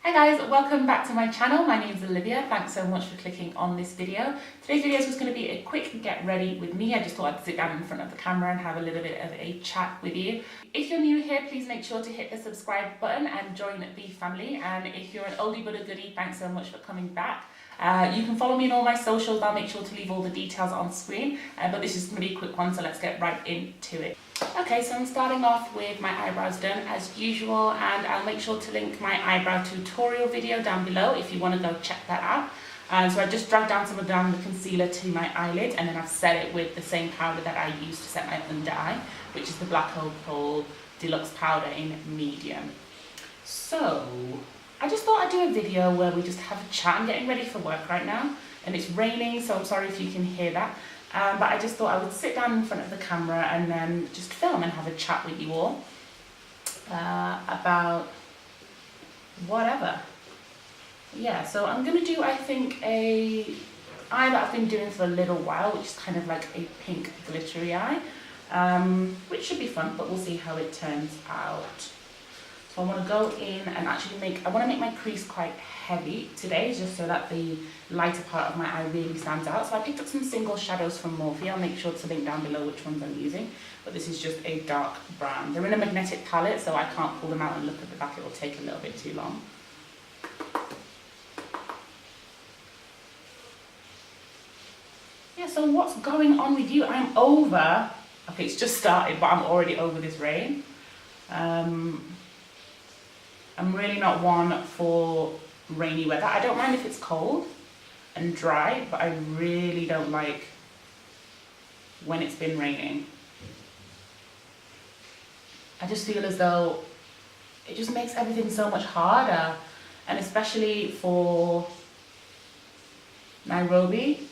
Hi guys, welcome back to my channel. My name is Olivia. Thanks so much for clicking on this video. Today's video is just going to be a quick get ready with me. I just thought I'd sit down in front of the camera and have a little bit of a chat with you. If you're new here, please make sure to hit the subscribe button and join the family. And if you're an oldie but a goodie, thanks so much for coming back. You can follow me on all my socials. I'll make sure to leave all the details on screen. But this is going to be a quick one, so let's get right into it. Okay, so I'm starting off with my eyebrows done as usual, and I'll make sure to link my eyebrow tutorial video down below if you want to go check that out. So I just dragged down some of the concealer to my eyelid, and then I've set it with the same powder that I used to set my under eye, which is the Black Opal Deluxe powder in medium. So I just thought I'd do a video where we just have a chat. I'm getting ready for work right now, and it's raining, so I'm sorry if you can hear that. But I just thought I would sit down in front of the camera and then just film and have a chat with you all about whatever. Yeah, so I'm going to do, I think, a eye that I've been doing for a little while, which is kind of like a pink glittery eye, which should be fun, but we'll see how it turns out. So I want to go in and actually I want to make my crease quite heavy today, just so that the lighter part of my eye really stands out. So I picked up some single shadows from Morphe. I'll make sure to link down below which ones I'm using, but this is just a dark brown. They're in a magnetic palette, so I can't pull them out and look at the back. It will take a little bit too long. Yeah, so what's going on with you? I'm over, okay, it's just started, but I'm already over this rain. I'm really not one for rainy weather. I don't mind if it's cold and dry, but I really don't like when it's been raining. I just feel as though it just makes everything so much harder, and especially for Nairobi,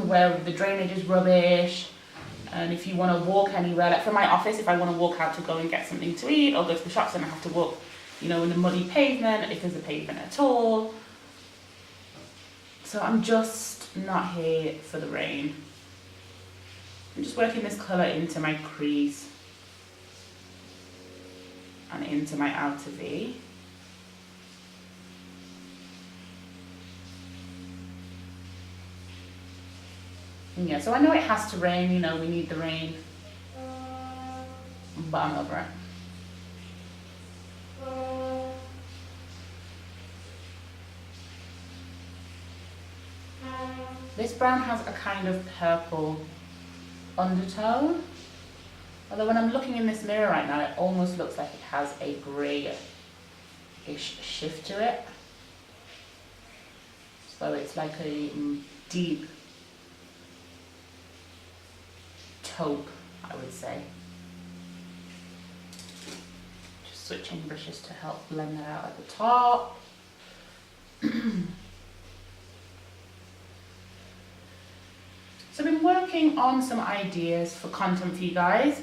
where the drainage is rubbish. And if you want to walk anywhere, like from my office, if I want to walk out to go and get something to eat or go to the shops, then I have to walk, you know, in the muddy pavement, if there's a pavement at all. So I'm just not here for the rain. I'm just working this colour into my crease and into my outer V. And yeah, so I know it has to rain, you know, we need the rain, but I'm over it. This brown has a kind of purple undertone, although when I'm looking in this mirror right now, it almost looks like it has a greyish shift to it. So it's like a deep taupe, I would say. Just switching brushes to help blend that out at the top. So I've been working on some ideas for content for you guys,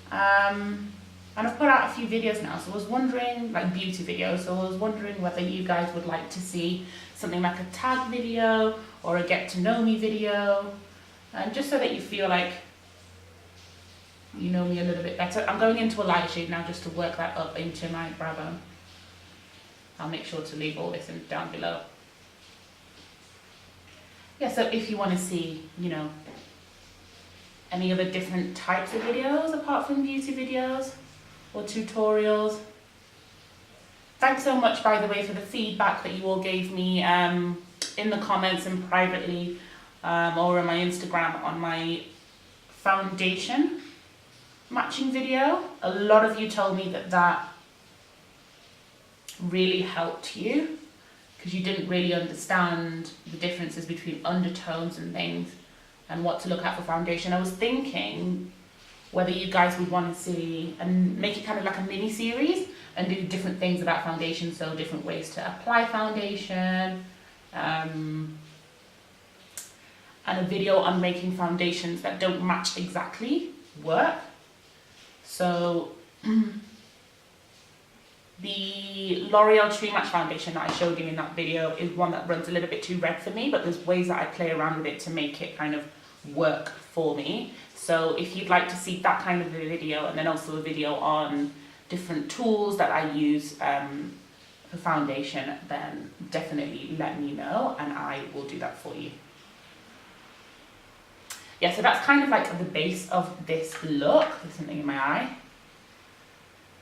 and I've put out a few videos now, so I was wondering, like beauty videos, so I was wondering whether you guys would like to see something like a tag video or a get to know me video, and just so that you feel like you know me a little bit better. I'm going into a lighter shade now just to work that up into my brow bone. I'll make sure to leave all this down below. Yeah, so if you want to see, you know, any other different types of videos apart from beauty videos or tutorials. Thanks so much, by the way, for the feedback that you all gave me in the comments and privately or on my Instagram on my foundation matching video. A lot of you told me that that really helped you, because you didn't really understand the differences between undertones and things and what to look at for foundation. I was thinking whether you guys would want to see and make it kind of like a mini series and do different things about foundation, so different ways to apply foundation, and a video on making foundations that don't match exactly work. So the L'Oreal True Match foundation that I showed you in that video is one that runs a little bit too red for me, but there's ways that I play around with it to make it kind of work for me. So if you'd like to see that kind of a video, and then also a video on different tools that I use for foundation, then definitely let me know and I will do that for you. Yeah, so that's kind of like the base of this look. There's something in my eye.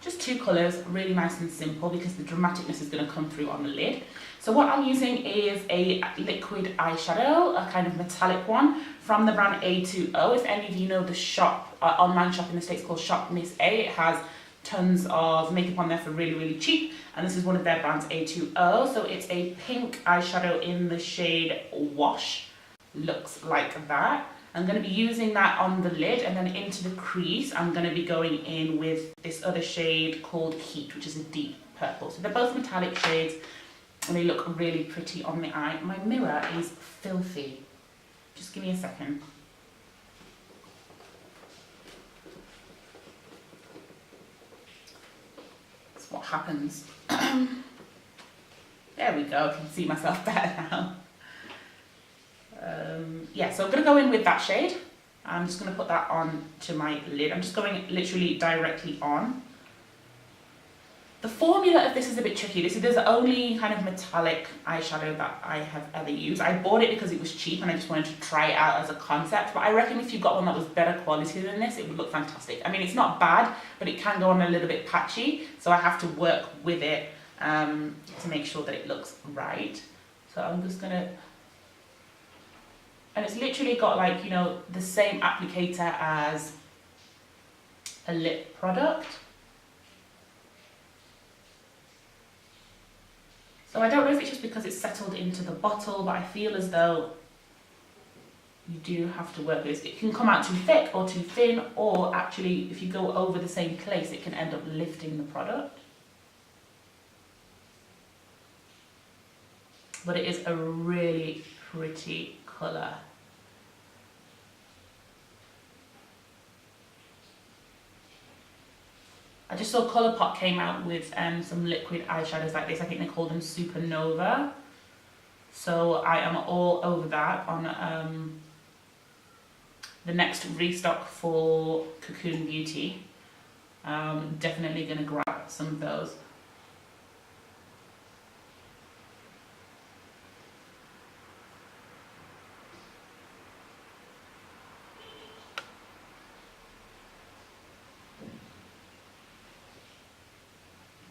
Just two colours, really nice and simple because the dramaticness is going to come through on the lid. So what I'm using is a liquid eyeshadow, a kind of metallic one from the brand A2O. If any of you know the shop, online shop in the States called Shop Miss A, it has tons of makeup on there for really, really cheap. And this is one of their brands, A2O. So it's a pink eyeshadow in the shade Wash. Looks like that. I'm going to be using that on the lid, and then into the crease I'm going to be going in with this other shade called Heat, which is a deep purple. So they're both metallic shades and they look really pretty on the eye. My mirror is filthy. Just give me a second. That's what happens. There we go, I can see myself better now. Yeah, so I'm going to go in with that shade. I'm just going to put that on to my lid. I'm just going literally directly on. The formula of this is a bit tricky. This is the only kind of metallic eyeshadow that I have ever used. I bought it because it was cheap and I just wanted to try it out as a concept. But I reckon if you got one that was better quality than this, it would look fantastic. I mean, it's not bad, but it can go on a little bit patchy. So I have to work with it to make sure that it looks right. So I'm just going to... And it's literally got like, you know, the same applicator as a lip product. So I don't know if it's just because it's settled into the bottle, but I feel as though you do have to work with this. It can come out too thick or too thin, or actually if you go over the same place, it can end up lifting the product. But it is a really pretty colour. I just saw Colourpop came out with some liquid eyeshadows like this. I think they call them Supernova. So I am all over that on the next restock for Cocoon Beauty. Definitely going to grab some of those.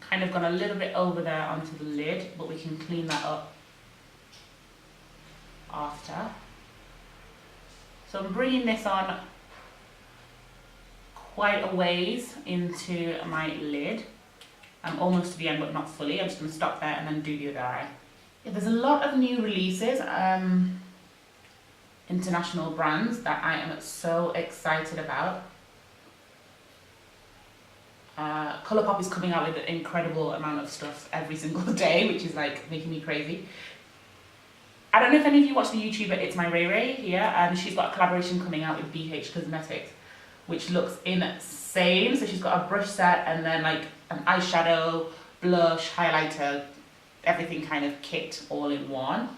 Kind of gone a little bit over there onto the lid, but we can clean that up after. So I'm bringing this on quite a ways into my lid. I'm almost to the end, but not fully. I'm just going to stop there and then do the other eye. Yeah, there's a lot of new releases, international brands that I am so excited about. Colourpop is coming out with an incredible amount of stuff every single day, which is like making me crazy. I don't know if any of you watch the YouTuber It's My Ray Ray here, and she's got a collaboration coming out with BH Cosmetics, which looks insane. So she's got a brush set and then like an eyeshadow, blush, highlighter, everything kind of kit all in one.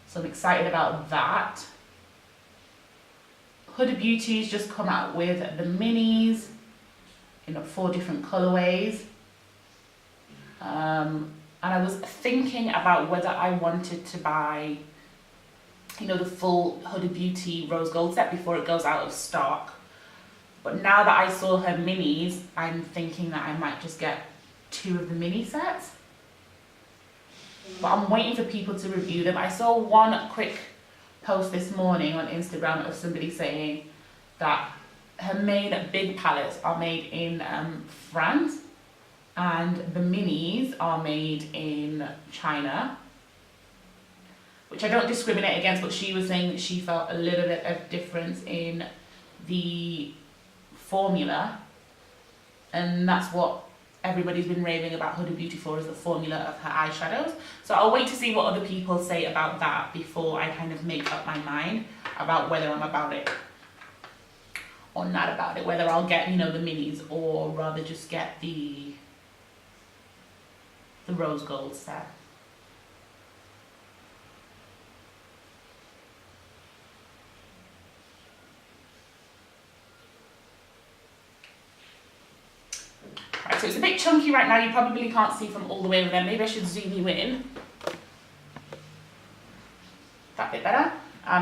So I'm excited about that. Huda Beauty's just come out with the minis in 4 different colorways. And I was thinking about whether I wanted to buy, you know, the full Huda Beauty rose gold set before it goes out of stock. But now that I saw her minis, I'm thinking that I might just get 2 of the mini sets. But I'm waiting for people to review them. I saw one quick post this morning on Instagram of somebody saying that her main big palettes are made in France and the minis are made in China, which I don't discriminate against, but she was saying that she felt a little bit of difference in the formula, and that's what everybody's been raving about Huda Beauty for, is the formula of her eyeshadows. So I'll wait to see what other people say about that before I kind of make up my mind about whether I'm about it or not about it, whether I'll get, you know, the minis or rather just get the rose gold set. So it's a bit chunky right now. You probably can't see from all the way over there. Maybe I should zoom you in. That bit better.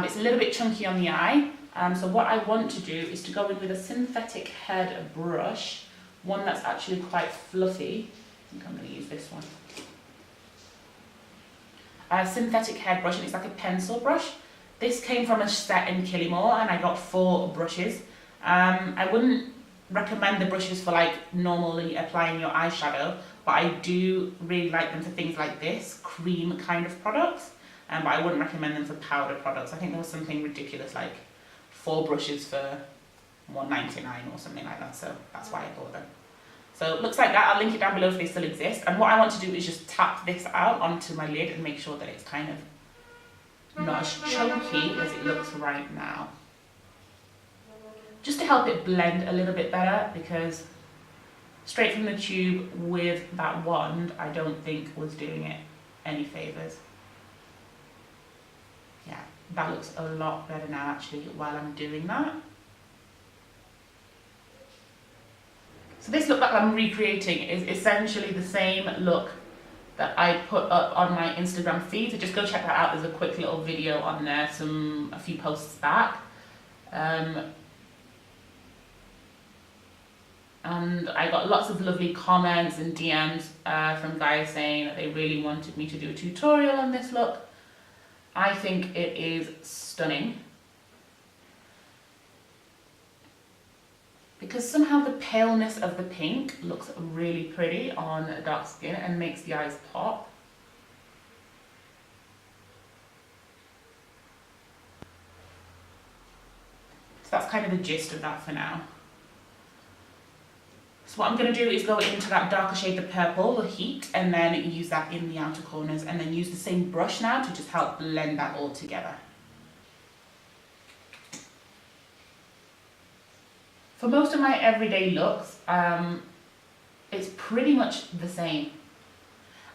It's a little bit chunky on the eye. So what I want to do is to go in with a synthetic head brush, one that's actually quite fluffy. I think I'm going to use this one. A synthetic head brush, and it's like a pencil brush. This came from a set in Killimore, and I got 4 brushes. I wouldn't recommend the brushes for like normally applying your eyeshadow, but I do really like them for things like this, cream kind of products. But I wouldn't recommend them for powder products. I think there was something ridiculous like 4 brushes for $1.99 or something like that, so that's why I bought them. So it looks like that. I'll link it down below if they still exist. And what I want to do is just tap this out onto my lid and make sure that it's kind of not as chunky as it looks right now. Just to help it blend a little bit better, because straight from the tube with that wand, I don't think was doing it any favours. Yeah, that looks a lot better now actually while I'm doing that. So this look that I'm recreating is essentially the same look that I put up on my Instagram feed, so just go check that out. There's a quick little video on there, a few posts back. And I got lots of lovely comments and DMs from guys saying that they really wanted me to do a tutorial on this look. I think it is stunning, because somehow the paleness of the pink looks really pretty on dark skin and makes the eyes pop. So that's kind of the gist of that for now. So what I'm going to do is go into that darker shade, the purple, the heat, and then use that in the outer corners, and then use the same brush now to just help blend that all together. For most of my everyday looks, it's pretty much the same.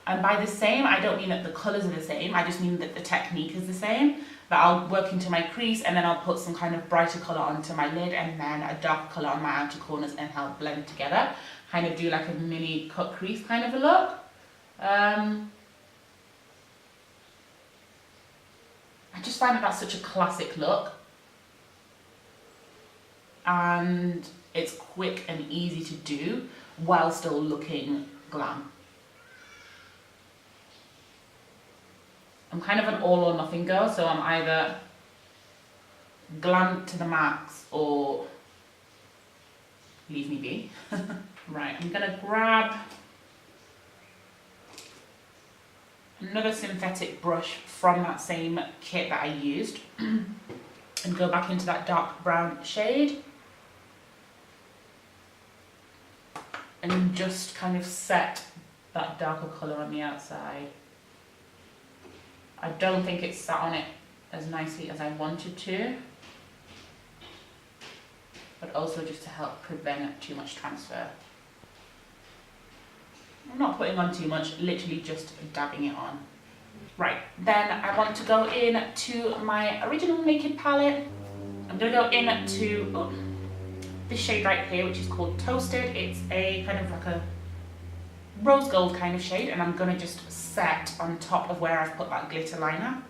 And by the same, I don't mean that the colours are the same, I just mean that the technique is the same. That I'll work into my crease, and then I'll put some kind of brighter colour onto my lid, and then a darker colour on my outer corners, and help blend together. Kind of do like a mini cut crease kind of a look. I just find that that's such a classic look. And it's quick and easy to do while still looking glam. I'm kind of an all or nothing girl, so I'm either glam to the max or leave me be. Right, I'm gonna grab another synthetic brush from that same kit that I used and go back into that dark brown shade and just kind of set that darker colour on the outside. I don't think it's sat on it as nicely as I wanted to, but also just to help prevent too much transfer. I'm not putting on too much, literally just dabbing it on. Right, then I want to go in to my original Naked palette. I'm going to go into this shade right here, which is called Toasted. It's a kind of like a rose gold kind of shade, and I'm going to just set on top of where I've put that glitter liner.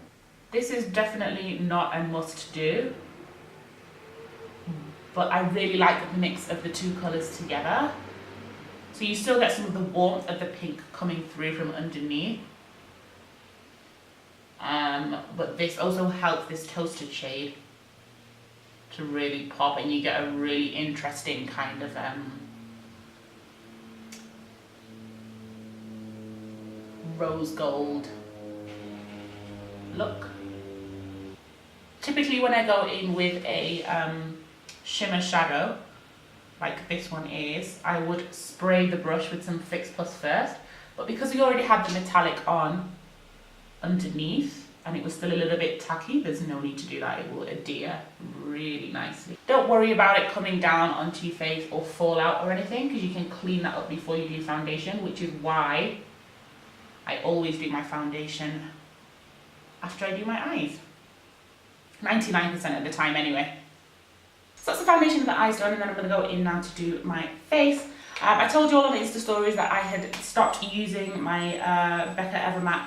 This is definitely not a must do, but I really like the mix of the two colours together. So you still get some of the warmth of the pink coming through from underneath. But this also helps this toasted shade to really pop, and you get a really interesting kind of rose gold look. Typically when I go in with a shimmer shadow, like this one is, I would spray the brush with some Fix Plus first, but because we already had the metallic on underneath and it was still a little bit tacky, there's no need to do that. It will adhere really nicely. Don't worry about it coming down onto your face or fall out or anything, because you can clean that up before you do foundation, which is why I always do my foundation after I do my eyes. 99% of the time anyway. So that's the foundation of the eyes done, and then I'm going to go in now to do my face. I told you all on the Insta stories that I had stopped using my Becca Evermatte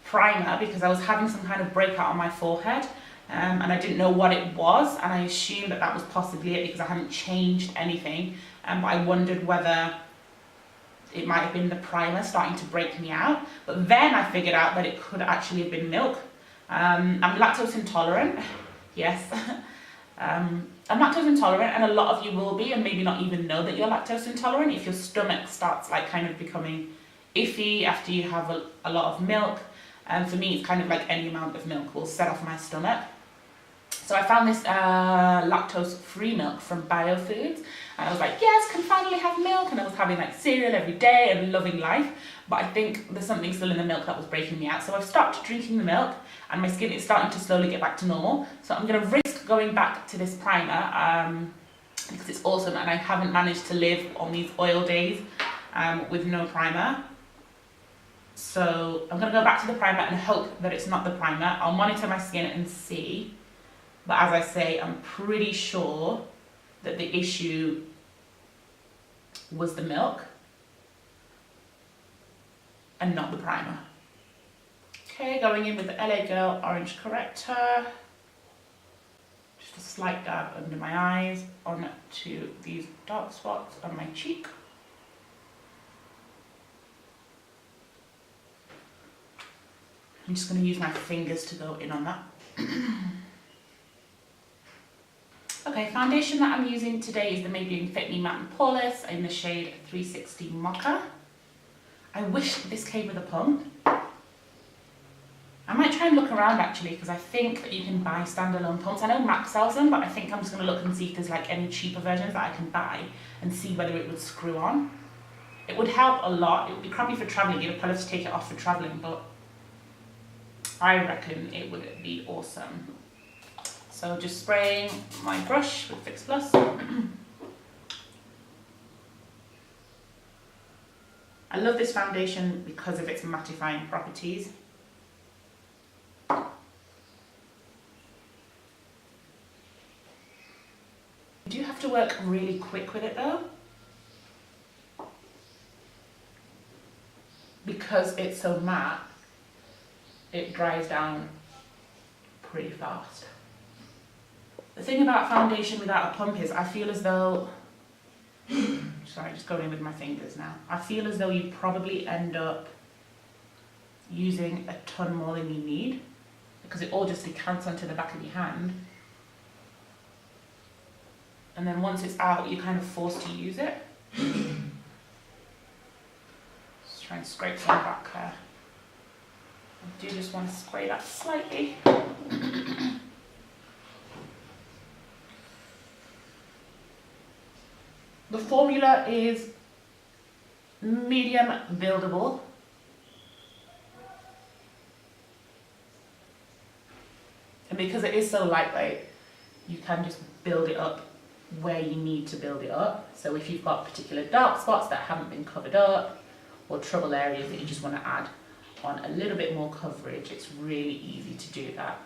primer because I was having some kind of breakout on my forehead, and I didn't know what it was, and I assumed that that was possibly it because I hadn't changed anything, but I wondered whether it might have been the primer starting to break me out. But then I figured out that it could actually have been milk. I'm lactose intolerant, yes. I'm lactose intolerant, and a lot of you will be, and maybe not even know that you're lactose intolerant if your stomach starts like kind of becoming iffy after you have a lot of milk. And for me, it's kind of like any amount of milk will set off my stomach. So I found this lactose-free milk from Biofoods, and I was like, yes, can finally have milk. And I was having like cereal every day and loving life, but I think there's something still in the milk that was breaking me out. So I've stopped drinking the milk, and my skin is starting to slowly get back to normal. So I'm going to risk going back to this primer because it's awesome, and I haven't managed to live on these oil days with no primer. So I'm going to go back to the primer and hope that it's not the primer. I'll monitor my skin and see. But as I say, I'm pretty sure that the issue was the milk and not the primer. Okay, going in with the LA Girl Orange Corrector. Just a slight dab under my eyes onto these dark spots on my cheek. I'm just going to use my fingers to go in on that. Okay, foundation that I'm using today is the Maybelline Fit Me Matte and Poreless in the shade 360 Mocha. I wish this came with a pump. I might try and look around actually, because I think that you can buy standalone pumps. I know MAC sells them, but I think I'm just going to look and see if there's like any cheaper versions that I can buy and see whether it would screw on. It would help a lot. It would be crappy for travelling. You'd probably have to take it off for travelling, but I reckon it would be awesome. So just spraying my brush with Fix Plus. I love this foundation because of its mattifying properties. You do have to work really quick with it though, because it's so matte, it dries down pretty fast. The thing about foundation without a pump is I feel as though, sorry, just going in with my fingers now. I feel as though you probably end up using a ton more than you need because it all just decants onto the back of your hand. And then once it's out, you're kind of forced to use it. Just try and scrape some back there. I do just want to spray that slightly. The formula is medium buildable. And because it is so lightweight, you can just build it up where you need to build it up. So if you've got particular dark spots that haven't been covered up, or trouble areas that you just want to add on a little bit more coverage, it's really easy to do that.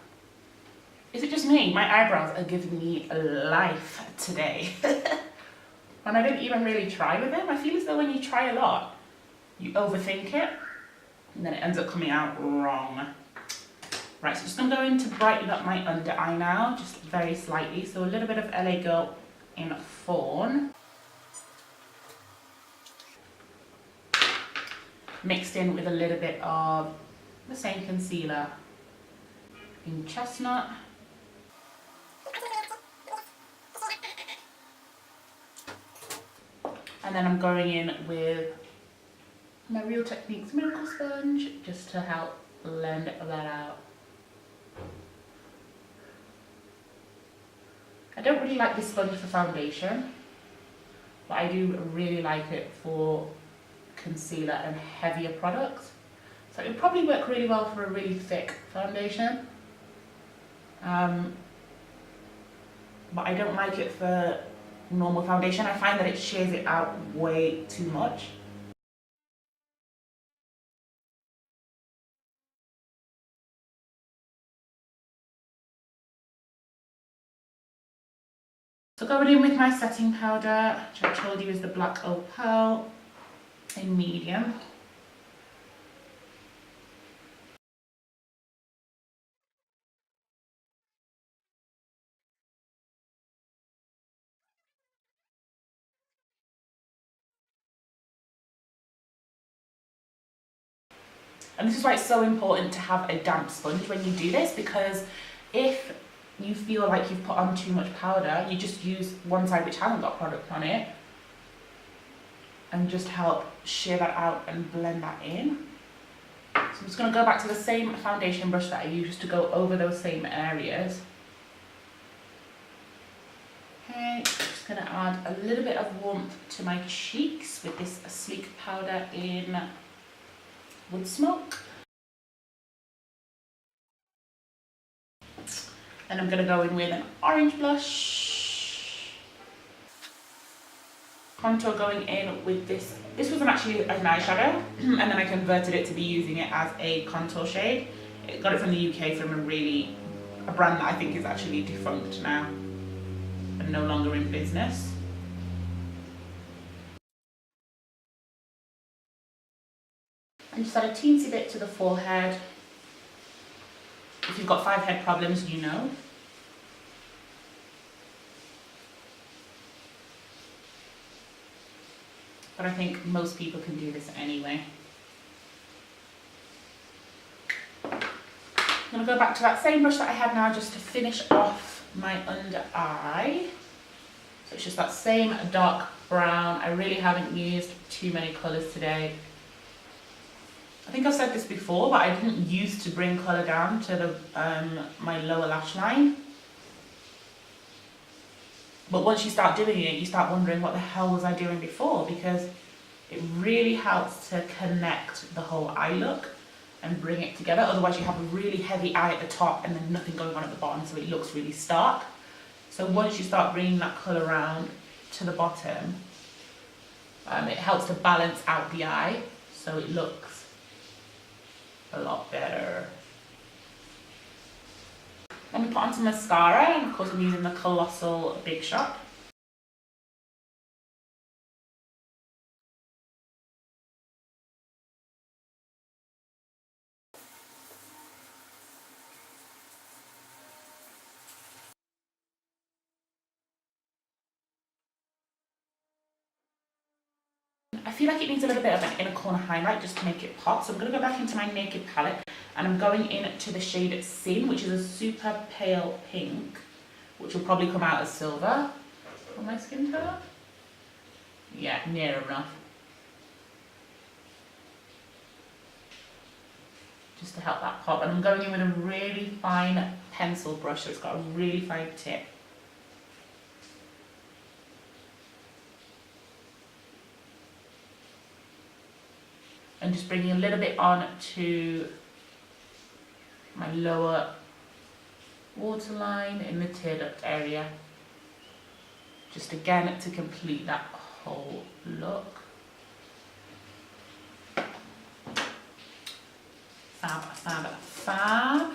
Is it just me? My eyebrows are giving me life today. And I didn't even really try with them. I feel as though when you try a lot, you overthink it, and then it ends up coming out wrong. Right, so just going to go in to brighten up my under eye now, just very slightly. So a little bit of LA Girl in Fawn. Mixed in with a little bit of the same concealer in Chestnut. And then I'm going in with my Real Techniques Miracle Sponge just to help blend that out. I don't really like this sponge for foundation, but I do really like it for concealer and heavier products. So it would probably work really well for a really thick foundation. But I don't like it for normal foundation. I find that it shears it out way too much. So going in with my setting powder, which I told you is the black Opal in medium. And this is why it's so important to have a damp sponge when you do this, because if you feel like you've put on too much powder, you just use one side which hasn't got product on it and just help sheer that out and blend that in. So I'm just going to go back to the same foundation brush that I used just to go over those same areas. Okay, just going to add a little bit of warmth to my cheeks with this sleek powder in Wood Smoke. And I'm going to go in with an orange blush. Contour going in with this. This wasn't actually an eyeshadow, and then I converted it to be using it as a contour shade. I got it from the UK from a brand that I think is actually defunct now and no longer in business. And just add a teensy bit to the forehead. If you've got 5 head problems, you know. But I think most people can do this anyway. I'm going to go back to that same brush that I had now just to finish off my under eye. So it's just that same dark brown. I really haven't used too many colours today. I think I've said this before, but I didn't used to bring colour down to the my lower lash line. But once you start doing it, you start wondering what the hell was I doing before, because it really helps to connect the whole eye look and bring it together. Otherwise you have a really heavy eye at the top and then nothing going on at the bottom, so it looks really stark. So once you start bringing that colour around to the bottom, it helps to balance out the eye, so it looks a lot better. Let me put on some mascara, and of course I'm using the Colossal Big Shot. I feel like it needs a little bit of an inner corner highlight just to make it pop, so I'm going to go back into my Naked palette and I'm going into the shade Sin, which is a super pale pink, which will probably come out as silver on my skin tone. Yeah, near enough. Just to help that pop, and I'm going in with a really fine pencil brush, so it's got a really fine tip. And just bringing a little bit on to my lower waterline in the tear duct area. Just again to complete that whole look. Fab, fab, fab.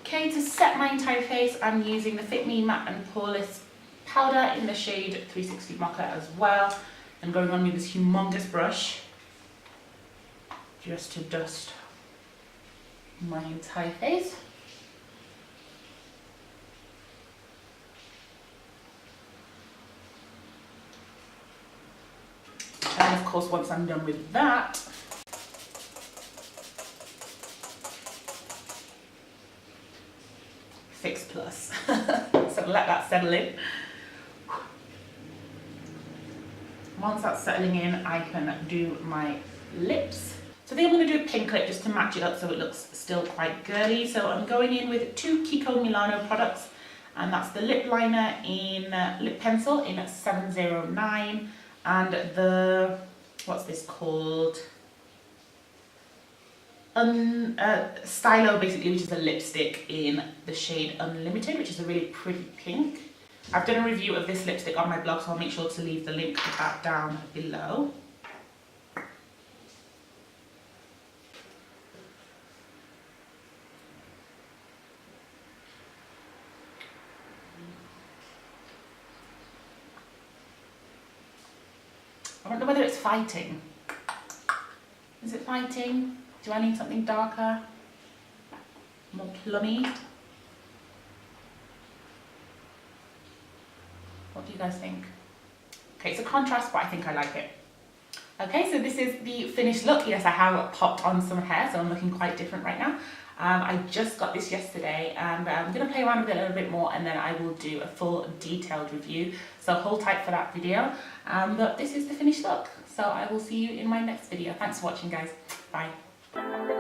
Okay, to set my entire face, I'm using the Fit Me Matte and Poreless powder in the shade 360 Mocha as well. And going on with this humongous brush, just to dust my entire face. And of course, once I'm done with that, Fix Plus. So let that settle in. Once that's settling in, I can do my lips. So I think I'm going to do a pink lip just to match it up so it looks still quite girly. So I'm going in with 2 Kiko Milano products, and that's the lip liner in lip pencil in 709, and the, what's this called? Stylo, basically, which is a lipstick in the shade Unlimited, which is a really pretty pink. I've done a review of this lipstick on my blog, so I'll make sure to leave the link to that down below. I don't know whether it's fighting. Is it fighting? Do I need something darker? More plummy? What do you guys think? Okay, it's a contrast, but I think I like it. Okay, so this is the finished look. Yes, I have popped on some hair, so I'm looking quite different right now. I just got this yesterday, and I'm going to play around with it a little bit more, and then I will do a full detailed review. So hold tight for that video. But this is the finished look. So I will see you in my next video. Thanks for watching, guys. Bye.